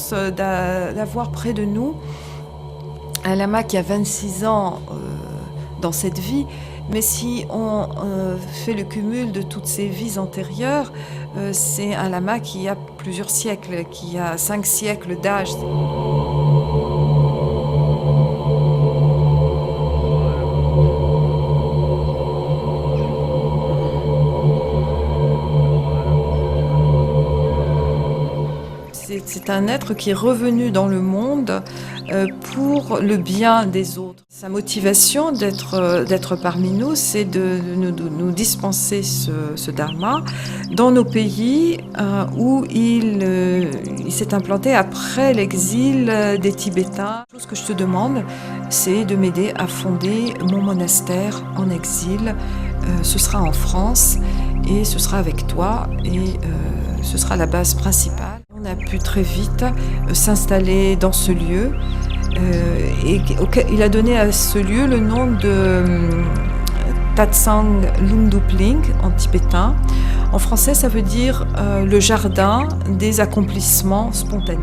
chance d'avoir près de nous un lama qui a 26 ans dans cette vie, mais si on fait le cumul de toutes ces vies antérieures, c'est un lama qui a plusieurs siècles, qui a 5 siècles d'âge. C'est un être qui est revenu dans le monde pour le bien des autres. Sa motivation d'être parmi nous, c'est de nous dispenser ce dharma dans nos pays où il s'est implanté après l'exil des Tibétains. Ce que je te demande, c'est de m'aider à fonder mon monastère en exil. Ce sera en France et ce sera avec toi et ce sera la base principale. On a pu très vite s'installer dans ce lieu et il a donné à ce lieu le nom de Tatsang Lungdupling en tibétain. En français, ça veut dire le jardin des accomplissements spontanés.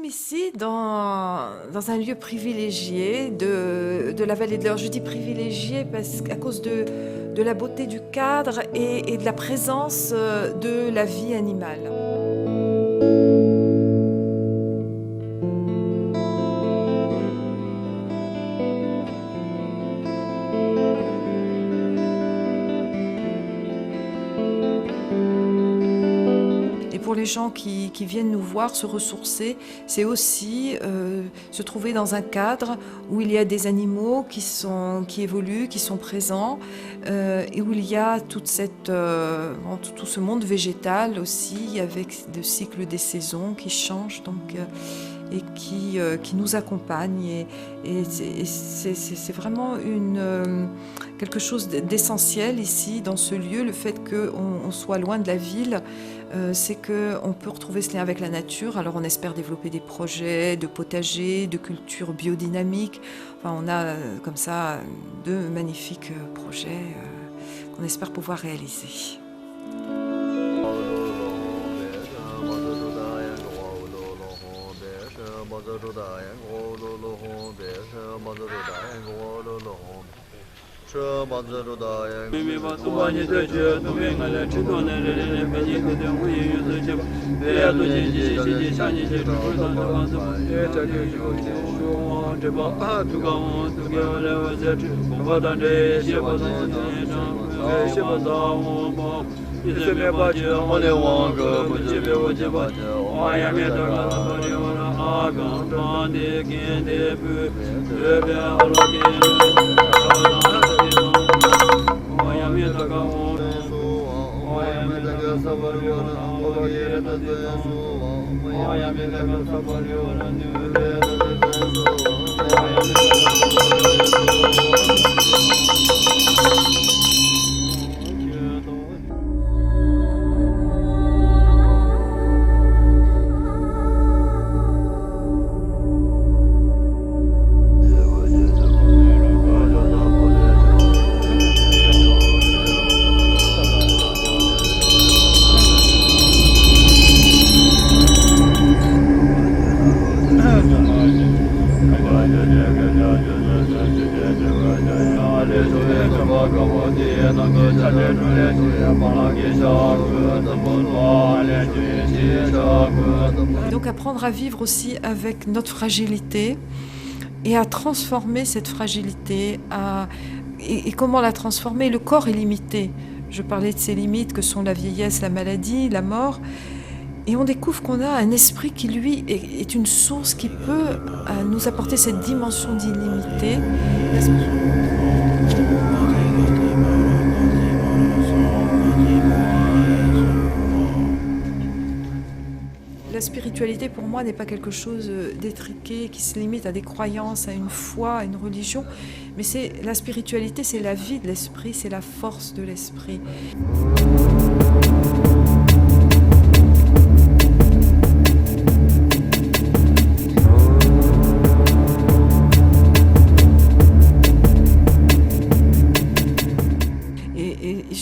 Ici, dans un lieu privilégié de la vallée de l'Eure. Je dis privilégié à cause de la beauté du cadre et de la présence de la vie animale. Pour les gens qui viennent nous voir, se ressourcer, c'est aussi se trouver dans un cadre où il y a des animaux qui évoluent, qui sont présents, et où il y a tout ce monde végétal aussi, avec le cycle des saisons qui change et qui nous accompagne. Et c'est vraiment quelque chose d'essentiel ici, dans ce lieu, le fait qu'on soit loin de la ville. C'est qu'on peut retrouver ce lien avec la nature. Alors on espère développer des projets de potager, de culture biodynamique. Enfin, on a comme ça 2 magnifiques projets qu'on espère pouvoir réaliser. Donc apprendre à vivre aussi avec notre fragilité et à transformer cette fragilité. Et comment la transformer? Le corps est limité. Je parlais de ces limites que sont la vieillesse, la maladie, la mort. Et on découvre qu'on a un esprit qui, lui, est une source qui peut nous apporter cette dimension d'illimité. La spiritualité, pour moi, n'est pas quelque chose d'étriqué, qui se limite à des croyances, à une foi, à une religion. Mais la spiritualité, c'est la vie de l'esprit, c'est la force de l'esprit.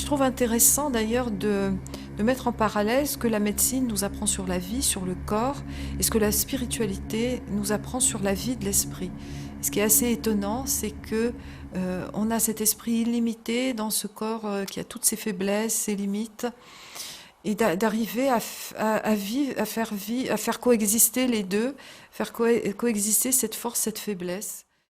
trouve intéressant d'ailleurs de mettre en parallèle ce que la médecine nous apprend sur la vie, sur le corps, et ce que la spiritualité nous apprend sur la vie de l'esprit. Ce qui est assez étonnant, c'est que on a cet esprit illimité dans ce corps qui a toutes ses faiblesses, ses limites, et d'arriver à vivre, à faire coexister les deux, faire coexister cette force, cette faiblesse.